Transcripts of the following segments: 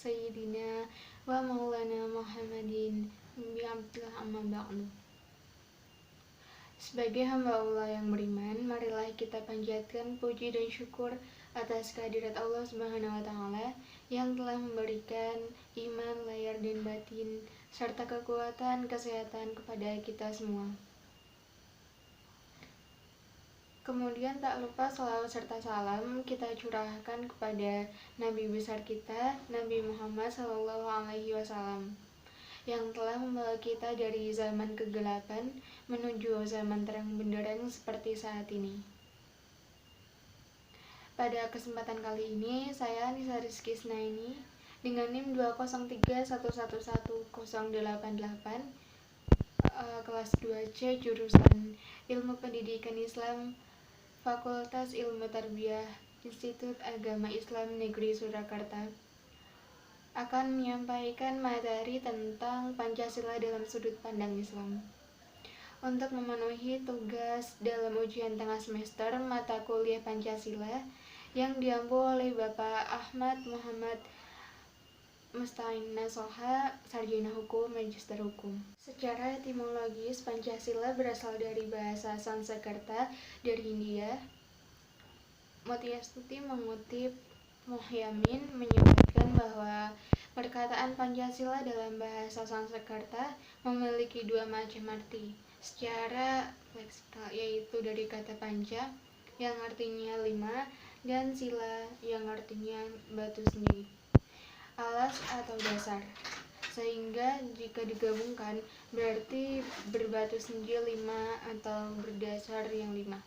Sayyidina wa Maulana Muhammadin bin Abdullah amma ba'du. Sebagai hamba Allah yang beriman, marilah kita panjatkan puji dan syukur atas kehadirat Allah Subhanahu wa Ta'ala yang telah memberikan iman lahir dan batin serta kekuatan kesehatan kepada kita semua. Kemudian tak lupa salawat serta salam kita curahkan kepada Nabi besar kita, Nabi Muhammad SAW, yang telah membawa kita dari zaman kegelapan menuju zaman terang benderang seperti saat ini. Pada kesempatan kali ini, saya Nisa Rizky Snaini dengan NIM 203111088 kelas 2C jurusan Ilmu Pendidikan Islam, Fakultas Ilmu Tarbiyah, Institut Agama Islam Negeri Surakarta, akan menyampaikan materi tentang Pancasila dalam sudut pandang Islam. Untuk memenuhi tugas dalam ujian tengah semester mata kuliah Pancasila yang diampu oleh Bapak Ahmad Muhammad Musta'in Nasoha, Sarjana Hukum, Magister Hukum. Secara etimologis, Pancasila berasal dari bahasa Sanskerta dari India. Mutiastuti mengutip Muhyamin menyebutkan bahwa perkataan Pancasila dalam bahasa Sanskerta memiliki dua macam arti secara leksikal, yaitu dari kata panca yang artinya lima dan sila yang artinya batu sendi, alas atau dasar, sehingga jika digabungkan berarti berbatu sendi lima atau berdasar yang lima,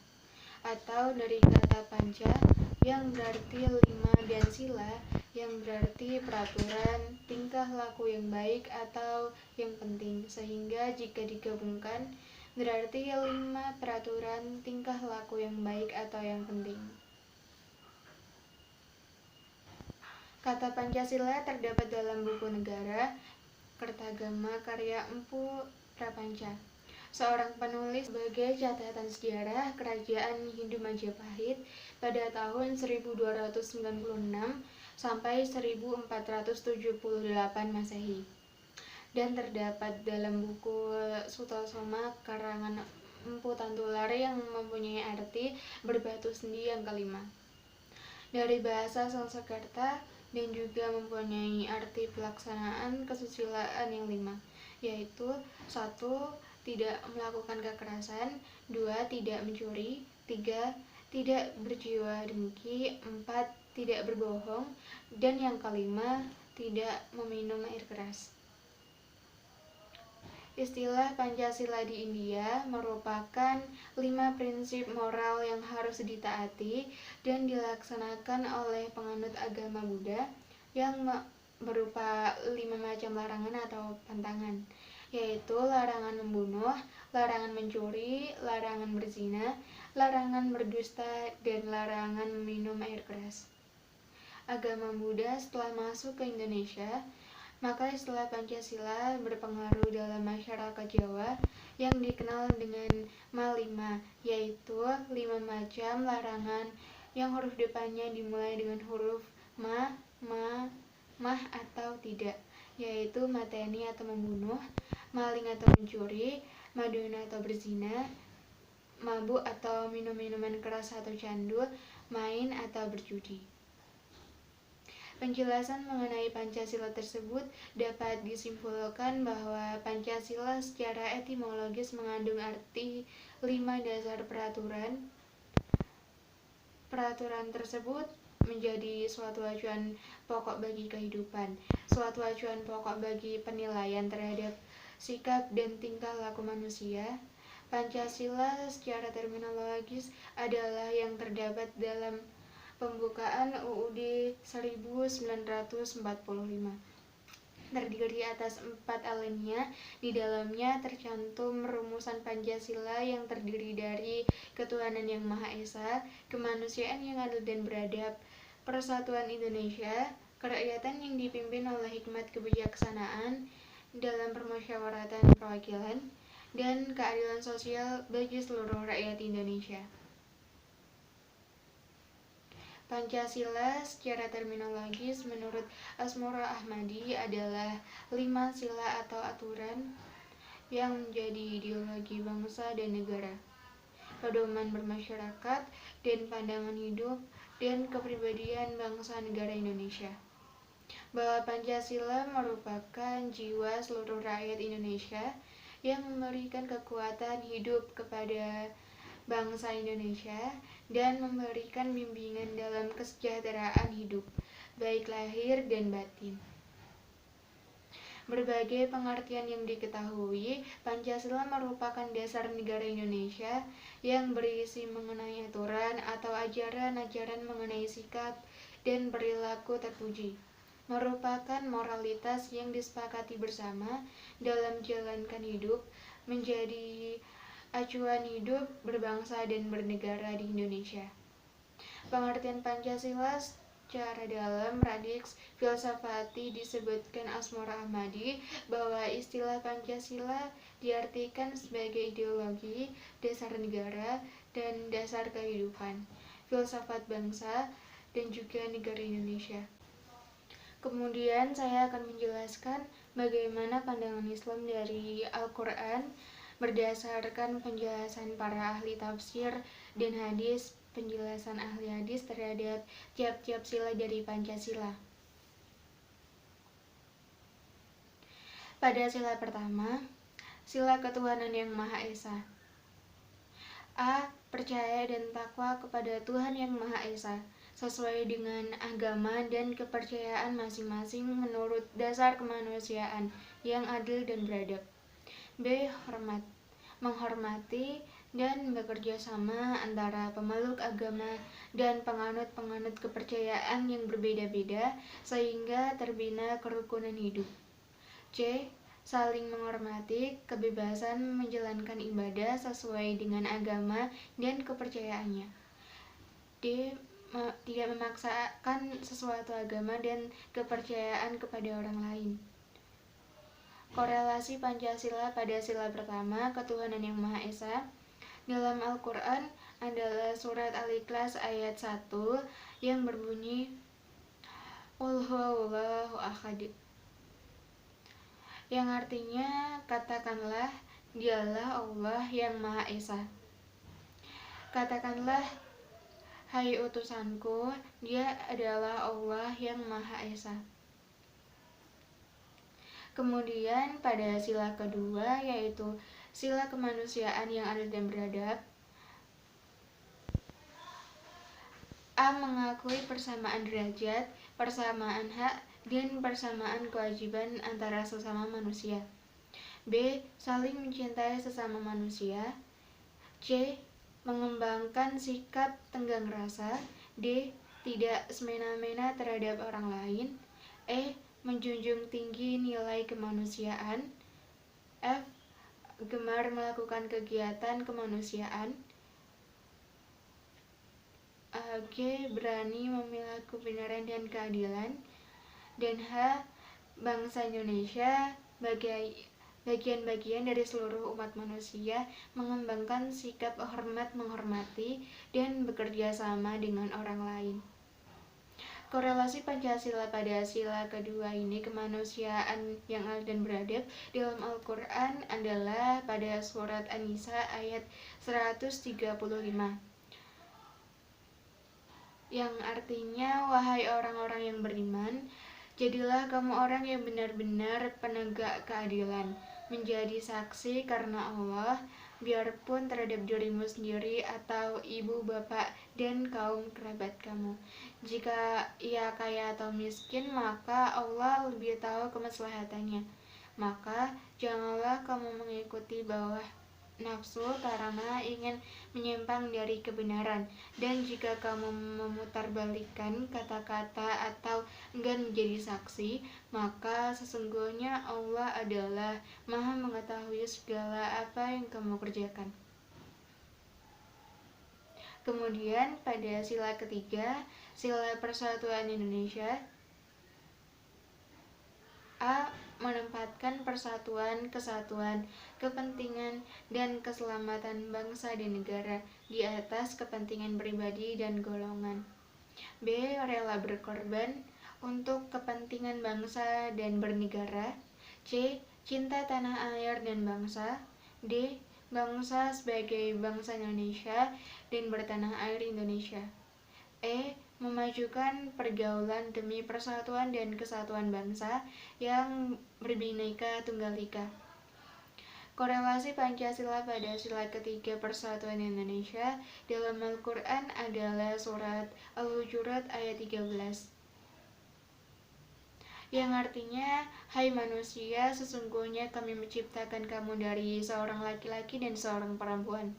atau dari kata panca yang berarti lima dan sila yang berarti peraturan tingkah laku yang baik atau yang penting, sehingga jika digabungkan berarti lima peraturan tingkah laku yang baik atau yang penting. Kata Pancasila terdapat dalam buku Negara Kertagama karya Empu Prapanca, seorang penulis sebagai catatan sejarah Kerajaan Hindu Majapahit pada tahun 1296 sampai 1478 Masehi, dan terdapat dalam buku Sutasoma karangan Empu Tantular yang mempunyai arti berbatu sendi yang kelima dari bahasa Sanskerta, dan juga mempunyai arti pelaksanaan kesusilaan yang lima, yaitu 1. Tidak melakukan kekerasan, 2. Tidak mencuri, 3. Tidak berjiwa dengki, 4. Tidak berbohong, dan yang kelima, tidak meminum air keras. Istilah Pancasila di India merupakan 5 prinsip moral yang harus ditaati dan dilaksanakan oleh penganut agama Buddha yang berupa 5 macam larangan atau pantangan, yaitu larangan membunuh, larangan mencuri, larangan berzina, larangan berdusta, dan larangan meminum air keras. Agama Buddha setelah masuk ke Indonesia, maka istilah Pancasila berpengaruh dalam masyarakat Jawa yang dikenal dengan Ma-5, yaitu 5 macam larangan yang huruf depannya dimulai dengan huruf ma, mah atau tidak, yaitu mateni atau membunuh, maling atau mencuri, madun atau berzina, mabuk atau minum minuman keras atau candu, main atau berjudi. Penjelasan mengenai Pancasila tersebut dapat disimpulkan bahwa Pancasila secara etimologis mengandung arti 5 dasar peraturan. Peraturan tersebut menjadi suatu acuan pokok bagi kehidupan, suatu acuan pokok bagi penilaian terhadap sikap dan tingkah laku manusia. Pancasila secara terminologis adalah yang terdapat dalam pembukaan UUD 1945, terdiri atas 4 alinea. Di dalamnya tercantum rumusan Pancasila yang terdiri dari ketuhanan yang Maha Esa, kemanusiaan yang adil dan beradab, persatuan Indonesia, kerakyatan yang dipimpin oleh hikmat kebijaksanaan dalam permusyawaratan perwakilan, dan keadilan sosial bagi seluruh rakyat Indonesia. Pancasila secara terminologis menurut Asmora Ahmadi adalah 5 sila atau aturan yang menjadi ideologi bangsa dan negara, pedoman bermasyarakat, dan pandangan hidup dan kepribadian bangsa negara Indonesia. Bahwa Pancasila merupakan jiwa seluruh rakyat Indonesia yang memberikan kekuatan hidup kepada bangsa Indonesia dan memberikan bimbingan dalam kesejahteraan hidup, baik lahir dan batin. Berbagai pengertian yang diketahui, Pancasila merupakan dasar negara Indonesia yang berisi mengenai aturan atau ajaran-ajaran mengenai sikap dan perilaku terpuji. Merupakan moralitas yang disepakati bersama dalam menjalankan hidup, menjadi acuan hidup berbangsa dan bernegara di Indonesia. Pengertian Pancasila secara dalam radix filsafati disebutkan Asmora Ahmadi bahwa istilah Pancasila diartikan sebagai ideologi, dasar negara, dan dasar kehidupan, filsafat bangsa, dan juga negara Indonesia. Kemudian saya akan menjelaskan bagaimana pandangan Islam dari Al-Quran berdasarkan penjelasan para ahli tafsir dan hadis, penjelasan ahli hadis terhadap tiap-tiap sila dari Pancasila. Pada sila pertama, sila ketuhanan yang Maha Esa. A. Percaya dan takwa kepada Tuhan yang Maha Esa, sesuai dengan agama dan kepercayaan masing-masing menurut dasar kemanusiaan yang adil dan beradab. B. Menghormati dan bekerja sama antara pemeluk agama dan penganut-penganut kepercayaan yang berbeda-beda sehingga terbina kerukunan hidup. C. Saling menghormati kebebasan menjalankan ibadah sesuai dengan agama dan kepercayaannya. D. Tidak memaksakan sesuatu agama dan kepercayaan kepada orang lain. Korelasi Pancasila pada sila pertama, ketuhanan yang Maha Esa, dalam Al-Quran adalah surat Al-Ikhlas ayat 1 yang berbunyi Qul huwallahu ahad, yang artinya katakanlah dialah Allah yang Maha Esa. Katakanlah, hai utusanku, dia adalah Allah yang Maha Esa. Kemudian pada sila kedua, yaitu sila kemanusiaan yang adil dan beradab, A. Mengakui persamaan derajat, persamaan hak, dan persamaan kewajiban antara sesama manusia. B. Saling mencintai sesama manusia. C. Mengembangkan sikap tenggang rasa. D. Tidak semena-mena terhadap orang lain. E. Menjunjung tinggi nilai kemanusiaan. F. Gemar melakukan kegiatan kemanusiaan. G. Berani memilah kebenaran dan keadilan. Dan H. Bangsa Indonesia bagian-bagian dari seluruh umat manusia mengembangkan sikap hormat menghormati dan bekerja sama dengan orang lain. Korelasi Pancasila pada sila kedua ini, kemanusiaan yang adil dan beradab, dalam Al-Quran adalah pada surat An-Nisa ayat 135, yang artinya, wahai orang-orang yang beriman, jadilah kamu orang yang benar-benar penegak keadilan, menjadi saksi karena Allah, biarpun terhadap dirimu sendiri atau ibu, bapak, dan kaum kerabat kamu. Jika ia kaya atau miskin, maka Allah lebih tahu kemaslahatannya. Maka janganlah kamu mengikuti bawah nafsu karena ingin menyimpang dari kebenaran, dan jika kamu memutarbalikkan kata-kata atau enggan menjadi saksi, maka sesungguhnya Allah adalah Maha mengetahui segala apa yang kamu kerjakan. Kemudian pada sila ketiga, sila persatuan Indonesia, A. Menempatkan persatuan, kesatuan, kepentingan, dan keselamatan bangsa dan negara di atas kepentingan pribadi dan golongan. B. Rela berkorban untuk kepentingan bangsa dan bernegara. C. Cinta tanah air dan bangsa. D. Bangsa sebagai bangsa Indonesia dan bertanah air Indonesia. E. Memajukan pergaulan demi persatuan dan kesatuan bangsa yang berbineka tunggal ika. Korelasi Pancasila pada sila ketiga Persatuan Indonesia dalam Al-Quran adalah surat Al-Hujurat ayat 13, yang artinya, hai manusia, sesungguhnya kami menciptakan kamu dari seorang laki-laki dan seorang perempuan,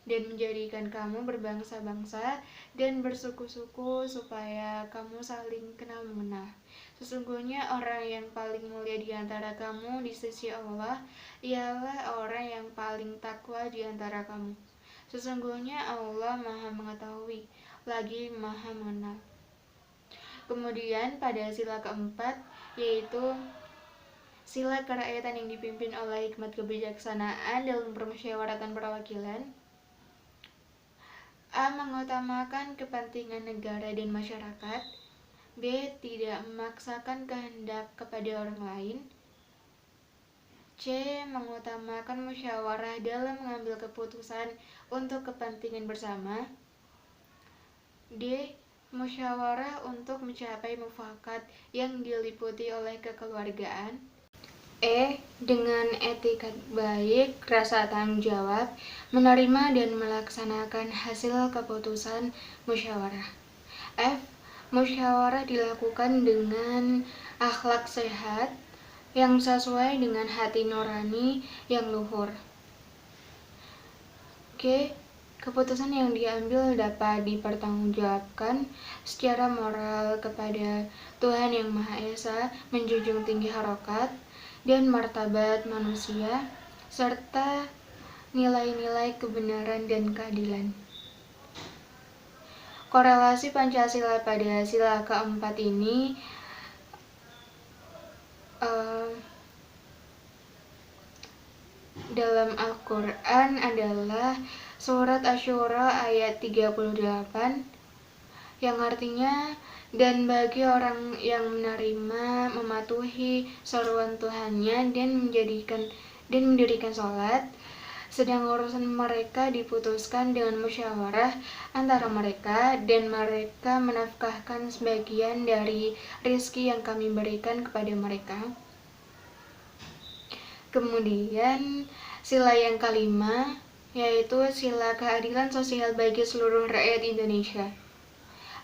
dan menjadikan kamu berbangsa-bangsa dan bersuku-suku supaya kamu saling kenal mengenal. Sesungguhnya orang yang paling mulia di antara kamu di sisi Allah ialah orang yang paling takwa di antara kamu. Sesungguhnya Allah Maha Mengetahui lagi Maha Mengenal. Kemudian pada sila keempat, yaitu sila kerakyatan yang dipimpin oleh hikmat kebijaksanaan dalam permusyawaratan perwakilan. A. Mengutamakan kepentingan negara dan masyarakat. B. Tidak memaksakan kehendak kepada orang lain. C. Mengutamakan musyawarah dalam mengambil keputusan untuk kepentingan bersama. D. Musyawarah untuk mencapai mufakat yang diliputi oleh kekeluargaan. E. Dengan etikat baik, rasa tanggung jawab, menerima dan melaksanakan hasil keputusan musyawarah. F. Musyawarah dilakukan dengan akhlak sehat yang sesuai dengan hati nurani yang luhur. G. Keputusan yang diambil dapat dipertanggungjawabkan secara moral kepada Tuhan Yang Maha Esa, menjunjung tinggi harokat dan martabat manusia, serta nilai-nilai kebenaran dan keadilan. Korelasi Pancasila pada sila keempat ini dalam Al-Quran adalah surat Asy-Syura ayat 38, yang artinya, dan bagi orang yang menerima, mematuhi seruan Tuhannya dan mendirikan sholat, sedang urusan mereka diputuskan dengan musyawarah antara mereka, dan mereka menafkahkan sebagian dari rizki yang kami berikan kepada mereka. Kemudian sila yang kelima, yaitu sila keadilan sosial bagi seluruh rakyat Indonesia.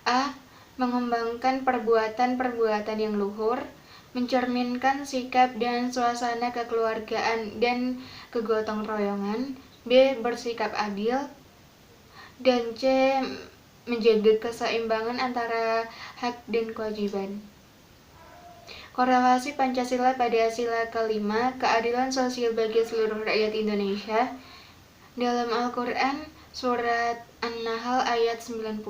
A. Mengembangkan perbuatan-perbuatan yang luhur, mencerminkan sikap dan suasana kekeluargaan dan kegotong royongan. B. Bersikap adil. Dan C. Menjaga keseimbangan antara hak dan kewajiban. Korelasi Pancasila pada sila kelima, keadilan sosial bagi seluruh rakyat Indonesia, dalam Al-Quran surat An-Nahl ayat 90,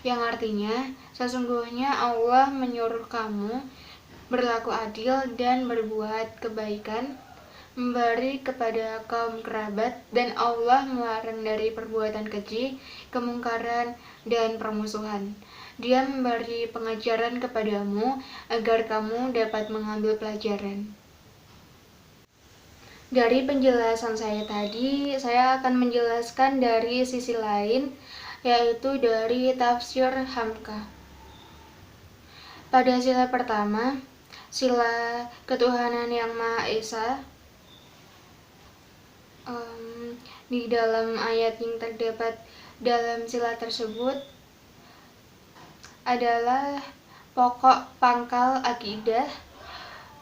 yang artinya, sesungguhnya Allah menyuruh kamu berlaku adil dan berbuat kebaikan, memberi kepada kaum kerabat, dan Allah melarang dari perbuatan keji, kemungkaran, dan permusuhan. Dia memberi pengajaran kepadamu agar kamu dapat mengambil pelajaran. Dari penjelasan saya tadi, saya akan menjelaskan dari sisi lain, yaitu dari tafsir Hamka. Pada sila pertama, sila ketuhanan Yang Maha Esa, di dalam ayat yang terdapat dalam sila tersebut adalah pokok pangkal akidah,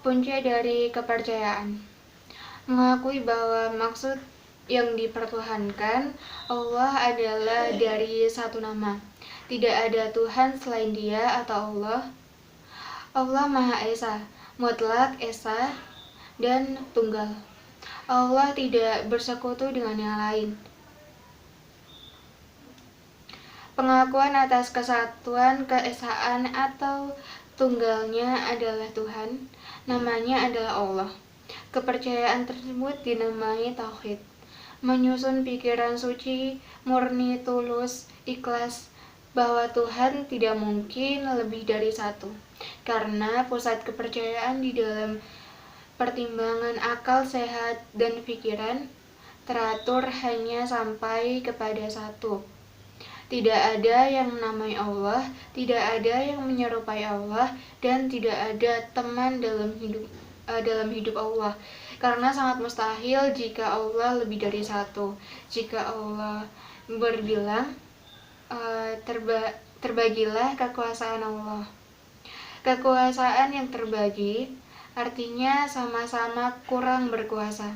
punca dari kepercayaan. Mengakui bahwa maksud yang dipertuhankan Allah adalah dari satu nama. Tidak ada Tuhan selain Dia atau Allah. Allah Maha Esa, mutlak esa, dan tunggal. Allah tidak bersekutu dengan yang lain. Pengakuan atas kesatuan, keesaan, atau tunggalnya adalah Tuhan, namanya adalah Allah. Kepercayaan tersebut dinamai tauhid, menyusun pikiran suci, murni, tulus, ikhlas, bahwa Tuhan tidak mungkin lebih dari satu, karena pusat kepercayaan di dalam pertimbangan akal sehat dan pikiran teratur hanya sampai kepada satu. Tidak ada yang menamai Allah, tidak ada yang menyerupai Allah, dan tidak ada teman dalam hidup Allah. Karena sangat mustahil jika Allah lebih dari satu. Jika Allah berbilang, terbagilah kekuasaan Allah. Kekuasaan yang terbagi artinya sama-sama kurang berkuasa.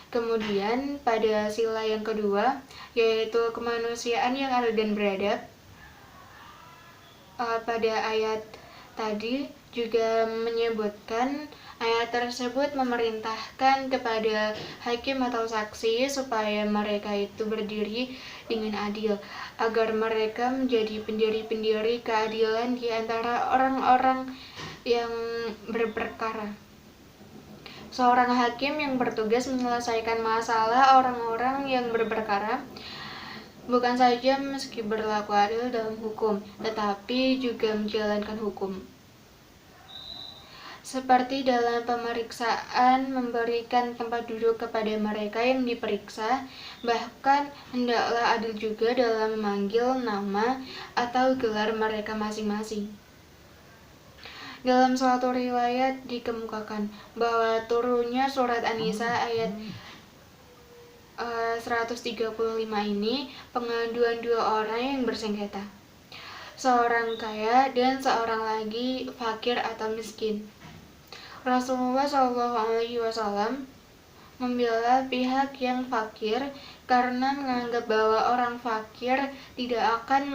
Kemudian pada sila yang kedua, yaitu kemanusiaan yang adil dan beradab, pada ayat tadi juga menyebutkan ayat tersebut memerintahkan kepada hakim atau saksi supaya mereka itu berdiri dengan adil, agar mereka menjadi pendiri-pendiri keadilan di antara orang-orang yang berperkara. Seorang hakim yang bertugas menyelesaikan masalah orang-orang yang berperkara bukan saja meski berlaku adil dalam hukum, tetapi juga menjalankan hukum. Seperti dalam pemeriksaan memberikan tempat duduk kepada mereka yang diperiksa, bahkan hendaklah adil juga dalam memanggil nama atau gelar mereka masing-masing. Dalam suatu riwayat dikemukakan bahwa turunnya surat An-Nisa ayat 135 ini pengaduan dua orang yang bersengketa, seorang kaya dan seorang lagi fakir atau miskin. Rasulullah SAW membela pihak yang fakir karena menganggap bahwa orang fakir tidak akan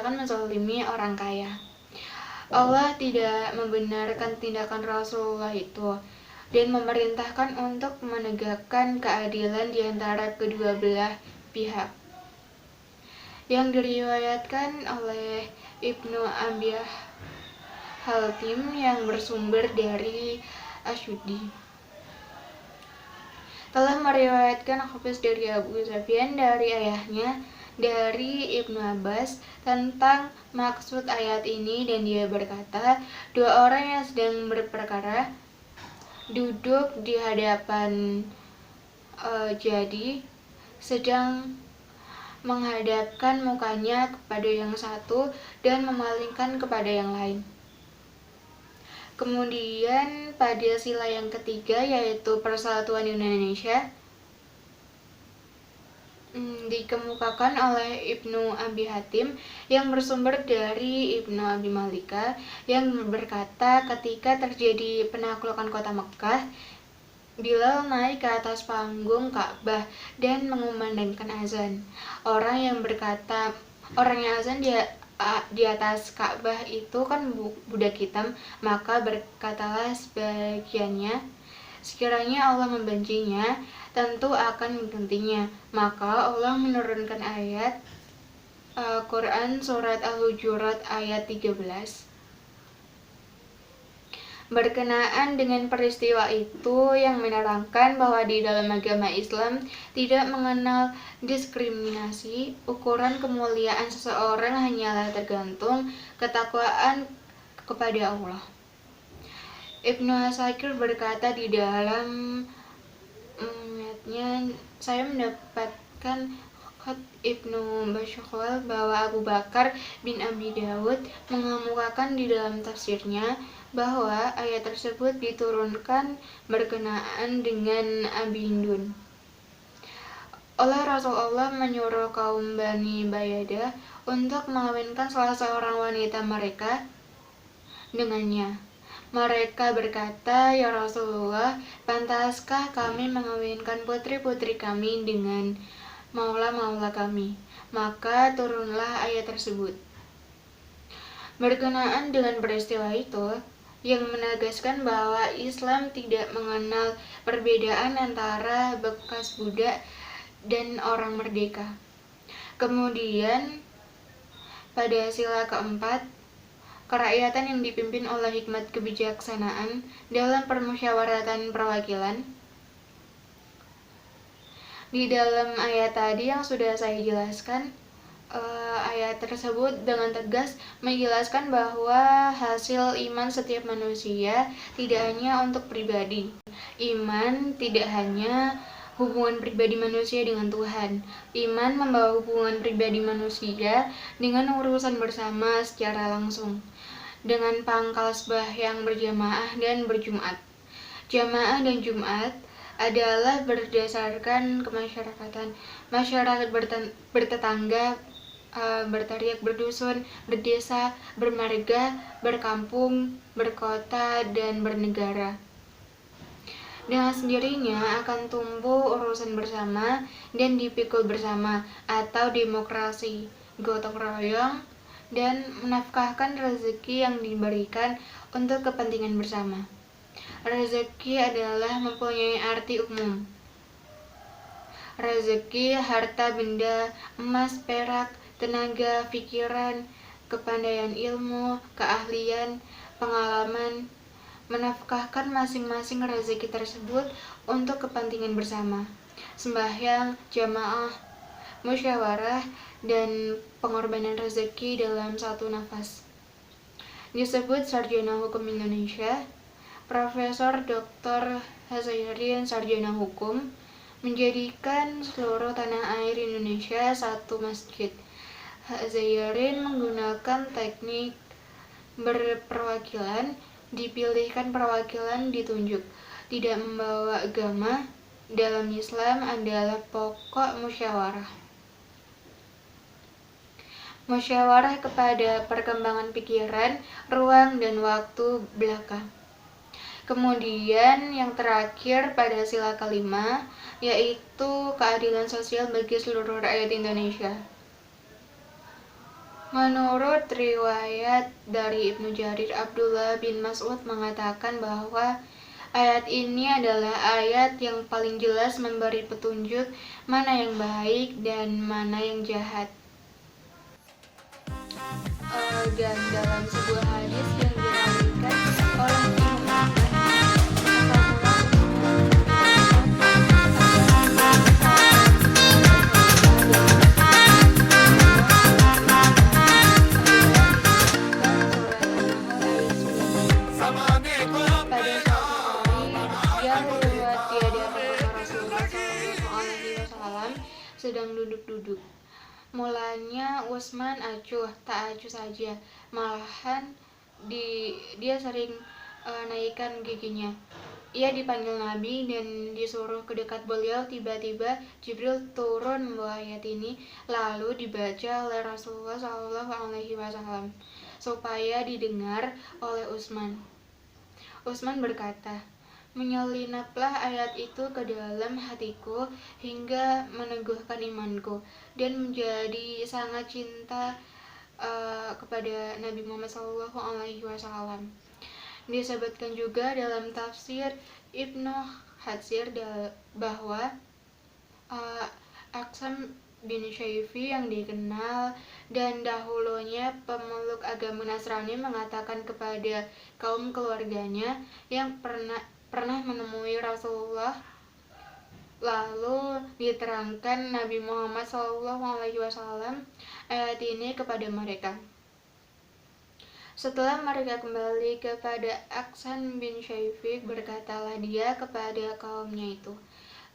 menzalimi orang kaya. Allah tidak membenarkan tindakan Rasulullah itu dan memerintahkan untuk menegakkan keadilan di antara kedua belah pihak. Yang diriwayatkan oleh Ibnu Abi Hatim yang bersumber dari Asyudi telah meriwayatkan Hafiz dari Abu Sufyan dari ayahnya dari Ibnu Abbas tentang maksud ayat ini, dan dia berkata, dua orang yang sedang berperkara duduk di hadapan jadi sedang menghadapkan mukanya kepada yang satu dan memalingkan kepada yang lain. Kemudian pada sila yang ketiga, yaitu Persatuan Indonesia, dikemukakan oleh Ibnu Abi Hatim yang bersumber dari Ibnu Abi Malika yang berkata, ketika terjadi penaklukan kota Mekkah, Bilal naik ke atas panggung Ka'bah dan mengumandangkan azan. Orang yang azan di atas Ka'bah itu kan budak hitam, maka berkatalah sebagiannya, sekiranya Allah membencinya, tentu akan menggantinya. Maka Allah menurunkan ayat Quran surat Al-Hujurat ayat 13. Berkenaan dengan peristiwa itu yang menerangkan bahwa di dalam agama Islam tidak mengenal diskriminasi. Ukuran kemuliaan seseorang hanyalah tergantung ketakwaan kepada Allah. Ibnu Asakir berkata di dalam ayatnya, saya mendapatkan khat Ibnu Basyakhwal bahwa Abu Bakar bin Abi Dawud mengemukakan di dalam tafsirnya bahwa ayat tersebut diturunkan berkenaan dengan Abi Hindun. Oleh Rasulullah menyuruh kaum Bani Bayadah untuk mengawinkan salah seorang wanita mereka dengannya. Mereka berkata, ya Rasulullah, pantaskah kami mengawinkan putri-putri kami dengan maula-maula kami? Maka turunlah ayat tersebut. Berkenaan dengan peristiwa itu, yang menegaskan bahwa Islam tidak mengenal perbedaan antara bekas budak dan orang merdeka. Kemudian pada sila keempat, kerakyatan yang dipimpin oleh hikmat kebijaksanaan dalam permusyawaratan perwakilan. Di dalam ayat tadi yang sudah saya jelaskan, Ayat tersebut dengan tegas menjelaskan bahwa hasil iman setiap manusia tidak hanya untuk pribadi. Iman tidak hanya hubungan pribadi manusia dengan Tuhan. Iman membawa hubungan pribadi manusia dengan urusan bersama secara langsung, dengan pangkal sembahyang berjamaah dan berjumat. Jamaah dan Jumat adalah berdasarkan kemasyarakatan. Masyarakat bertetangga, bertariak, berdusun, berdesa, bermarga, berkampung, berkota, dan bernegara. Dengan sendirinya akan tumbuh urusan bersama dan dipikul bersama atau demokrasi, gotong royong, dan menafkahkan rezeki yang diberikan untuk kepentingan bersama. Rezeki adalah mempunyai arti umum. Rezeki, harta benda, emas, perak, tenaga, pikiran, kepandaian ilmu, keahlian, pengalaman, menafkahkan masing-masing rezeki tersebut untuk kepentingan bersama. Sembahyang, jamaah, musyawarah, dan pengorbanan rezeki dalam satu nafas. Disebut Sarjana Hukum Indonesia. Profesor Dr. Hazairin, sarjana hukum, menjadikan seluruh tanah air Indonesia satu masjid. Hazairin menggunakan teknik berperwakilan, dipilihkan perwakilan ditunjuk, tidak membawa agama. Dalam Islam adalah pokok musyawarah. Musyawarah kepada perkembangan pikiran, ruang, dan waktu belaka. Kemudian yang terakhir pada sila kelima, yaitu keadilan sosial bagi seluruh rakyat Indonesia. Menurut riwayat dari Ibnu Jarir, Abdullah bin Mas'ud mengatakan bahwa ayat ini adalah ayat yang paling jelas memberi petunjuk mana yang baik dan mana yang jahat. Dan dalam sebuah hadis yang diriwayatkan oleh sedang duduk-duduk. Mulanya Utsman acuh, tak acuh saja, malahan dia sering naikkan giginya. Ia dipanggil Nabi dan disuruh ke dekat beliau. Tiba-tiba Jibril turun membawa ayat ini, lalu dibaca oleh Rasulullah SAW supaya didengar oleh Utsman. Utsman berkata, menyelinaplah ayat itu ke dalam hatiku hingga meneguhkan imanku dan menjadi sangat cinta kepada Nabi Muhammad SAW. Disebutkan juga dalam tafsir Ibnu Katsir bahwa Aksam bin Syaifi yang dikenal dan dahulunya pemeluk agama Nasrani mengatakan kepada kaum keluarganya yang pernah menemui Rasulullah, lalu diterangkan Nabi Muhammad SAW ayat ini kepada mereka. Setelah mereka kembali kepada Aksan bin Syaifi, berkatalah dia kepada kaumnya itu,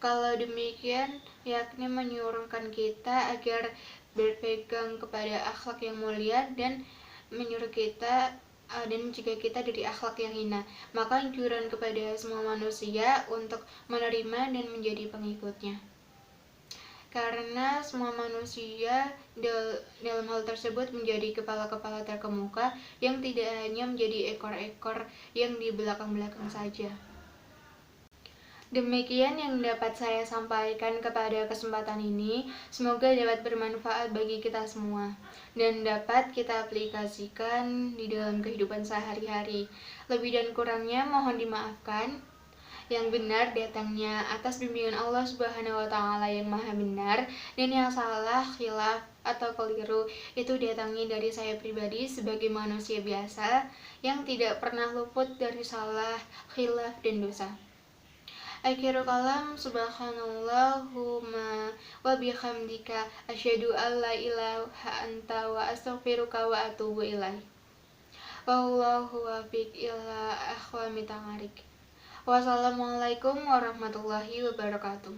kalau demikian, yakni menyuruhkan kita agar berpegang kepada akhlak yang mulia dan menyuruh kita dan jika kita dari akhlak yang hina, maka anjuran kepada semua manusia untuk menerima dan menjadi pengikutnya. Karena semua manusia dalam hal tersebut menjadi kepala-kepala terkemuka yang tidak hanya menjadi ekor-ekor yang di belakang-belakang saja. Demikian yang dapat saya sampaikan kepada kesempatan ini. Semoga dapat bermanfaat bagi kita semua dan dapat kita aplikasikan di dalam kehidupan sehari-hari. Lebih dan kurangnya mohon dimaafkan. Yang benar datangnya atas bimbingan Allah Subhanahu wa Ta'ala yang Maha Benar, dan yang salah, khilaf atau keliru itu datangnya dari saya pribadi sebagai manusia biasa yang tidak pernah luput dari salah, khilaf, dan dosa. Akhiru kalam, subhanallahumma wa bihamdika asyhadu an la ilaha anta wa astaghfiruka wa atubu ilaik. Wallahu wafiq ila akhwami tamarik. Wassalamualaikum warahmatullahi wabarakatuh.